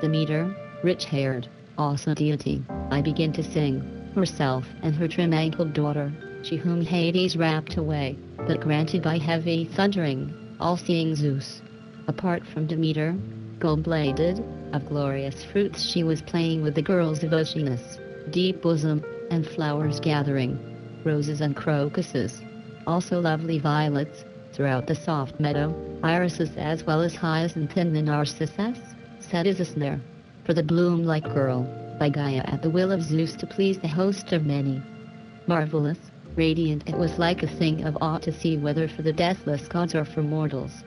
Demeter, rich-haired, awesome deity, I begin to sing, herself and her trim-ankled daughter, she whom Hades rapt away, but granted by heavy thundering, all-seeing Zeus. Apart from Demeter, gold-bladed, of glorious fruits she was playing with the girls of Oceanus, deep bosom, and flowers gathering, roses and crocuses, also lovely violets, throughout the soft meadow, irises as well as hyacinth and the narcissus, set is a snare, for the bloom-like girl, by Gaia at the will of Zeus to please the host of many. Marvelous, radiant it was like a thing of awe to see whether for the deathless gods or for mortals.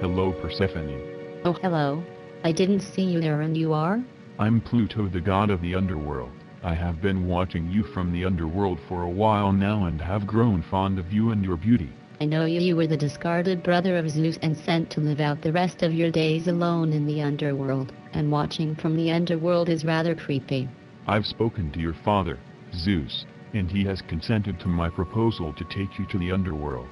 Hello Persephone. Oh hello, I didn't see you there and you are? I'm Pluto, the god of the underworld. I have been watching you from the underworld for a while now and have grown fond of you and your beauty. I know you were the discarded brother of Zeus and sent to live out the rest of your days alone in the underworld, and watching from the underworld is rather creepy. I've spoken to your father, Zeus, and he has consented to my proposal to take you to the underworld.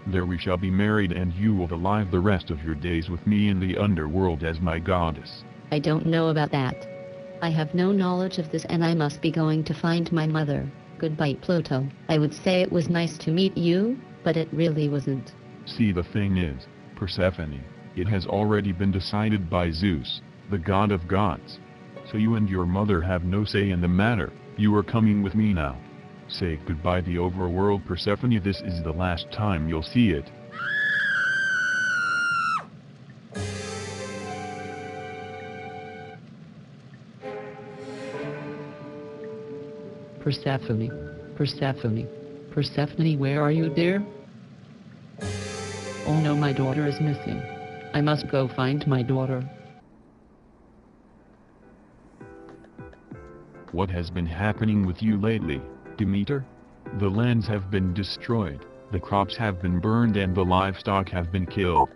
There we shall be married and you will live the rest of your days with me in the underworld as my goddess. I don't know about that. I have no knowledge of this and I must be going to find my mother. Goodbye Pluto. I would say it was nice to meet you, but it really wasn't. See, the thing is, Persephone, it has already been decided by Zeus, the god of gods. So you and your mother have no say in the matter. You are coming with me now. Say goodbye the overworld, Persephone. This is the last time you'll see it. Persephone, Persephone, Persephone, where are you, dear? Oh no, my daughter is missing. I must go find my daughter. What has been happening with you lately, Demeter? The lands have been destroyed, the crops have been burned and the livestock have been killed.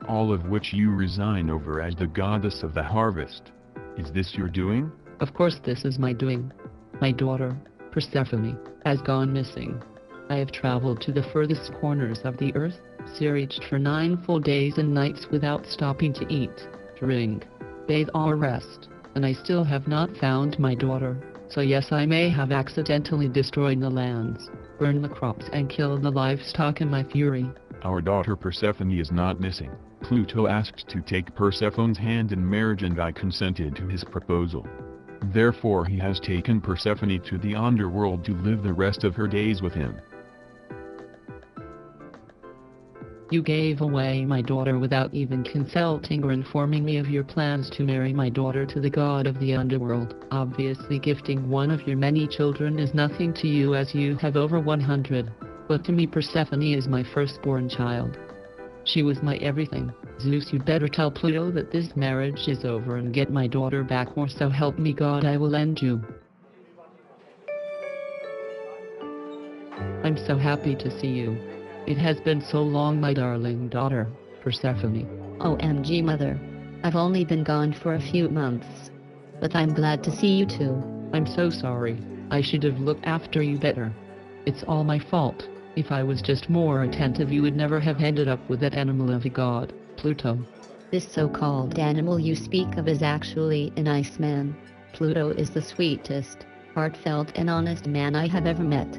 All of which you resign over as the goddess of the harvest. Is this your doing? Of course this is my doing. My daughter, Persephone, has gone missing. I have traveled to the furthest corners of the earth, searched for 9 full days and nights without stopping to eat, drink, bathe or rest, and I still have not found my daughter. So yes, I may have accidentally destroyed the lands, burned the crops and killed the livestock in my fury. Our daughter Persephone is not missing. Pluto asked to take Persephone's hand in marriage and I consented to his proposal. Therefore he has taken Persephone to the underworld to live the rest of her days with him. You gave away my daughter without even consulting or informing me of your plans to marry my daughter to the god of the underworld. Obviously gifting one of your many children is nothing to you as you have over 100. But to me Persephone is my firstborn child. She was my everything. Zeus, you better tell Pluto that this marriage is over and get my daughter back, or so help me God I will end you. I'm so happy to see you. It has been so long, my darling daughter, Persephone. OMG mother. I've only been gone for a few months. But I'm glad to see you too. I'm so sorry. I should have looked after you better. It's all my fault. If I was just more attentive you would never have ended up with that animal of a god, Pluto. This so-called animal you speak of is actually an Iceman. Pluto is the sweetest, heartfelt and honest man I have ever met.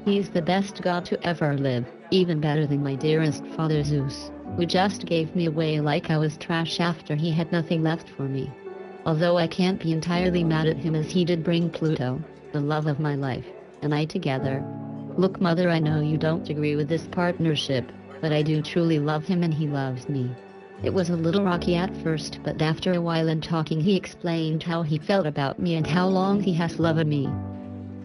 He's the best god to ever live, even better than my dearest father Zeus, who just gave me away like I was trash after he had nothing left for me. Although I can't be entirely mad at him as he did bring Pluto, the love of my life, and I together. Look mother, I know you don't agree with this partnership, but I do truly love him and he loves me. It was a little rocky at first, but after a while in talking he explained how he felt about me and how long he has loved me.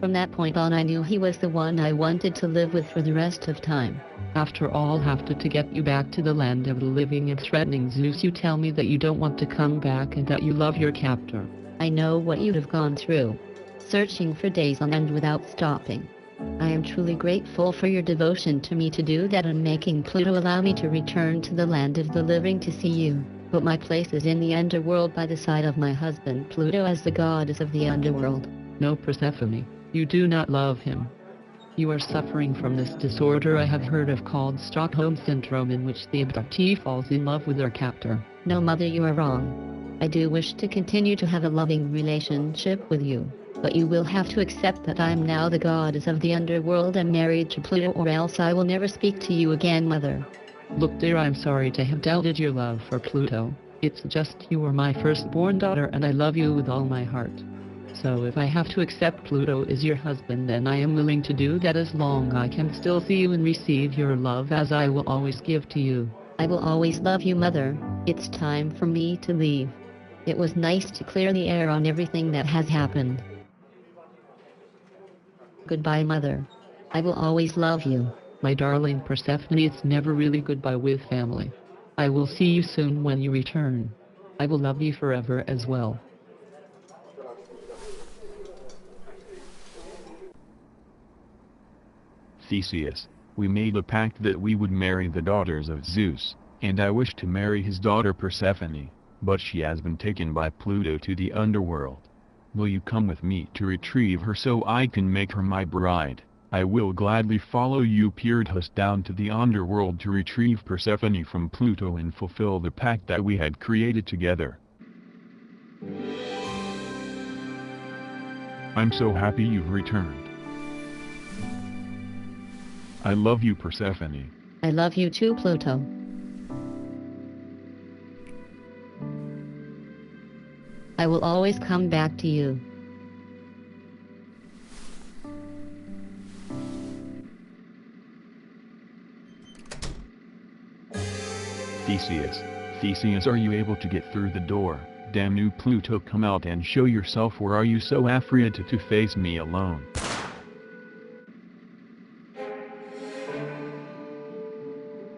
From that point on I knew he was the one I wanted to live with for the rest of time. After all after to get you back to the land of the living and threatening Zeus, you tell me that you don't want to come back and that you love your captor. I know what you'd have gone through, searching for days on end without stopping. I am truly grateful for your devotion to me to do that and making Pluto allow me to return to the land of the living to see you. But my place is in the underworld by the side of my husband Pluto as the goddess of the underworld. No Persephone, you do not love him. You are suffering from this disorder I have heard of called Stockholm Syndrome, in which the abductee falls in love with their captor. No, mother, you are wrong. I do wish to continue to have a loving relationship with you, but you will have to accept that I am now the goddess of the underworld and married to Pluto, or else I will never speak to you again, mother. Look, dear, I'm sorry to have doubted your love for Pluto. It's just you are my firstborn daughter and I love you with all my heart. So if I have to accept Pluto as your husband, then I am willing to do that as long I can still see you and receive your love, as I will always give to you. I will always love you, mother. It's time for me to leave. It was nice to clear the air on everything that has happened. Goodbye, mother. I will always love you. My darling Persephone, it's never really goodbye with family. I will see you soon when you return. I will love you forever as well. Theseus, we made a pact that we would marry the daughters of Zeus, and I wish to marry his daughter Persephone, but she has been taken by Pluto to the underworld. Will you come with me to retrieve her so I can make her my bride? I will gladly follow you, Pirithous, down to the underworld to retrieve Persephone from Pluto and fulfill the pact that we had created together. I'm so happy you've returned. I love you, Persephone. I love you too, Pluto. I will always come back to you. Theseus, are you able to get through the door? Damn you, Pluto, come out and show yourself. Or are you so afraid to face me alone?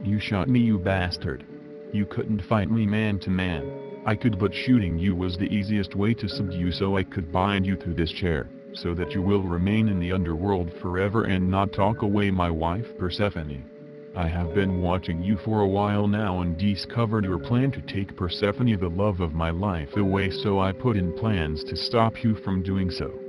You shot me, you bastard. You couldn't fight me man to man. I could, but shooting you was the easiest way to subdue you, so I could bind you to this chair, so that you will remain in the underworld forever and not talk away my wife Persephone. I have been watching you for a while now and discovered your plan to take Persephone, the love of my life, away, so I put in plans to stop you from doing so.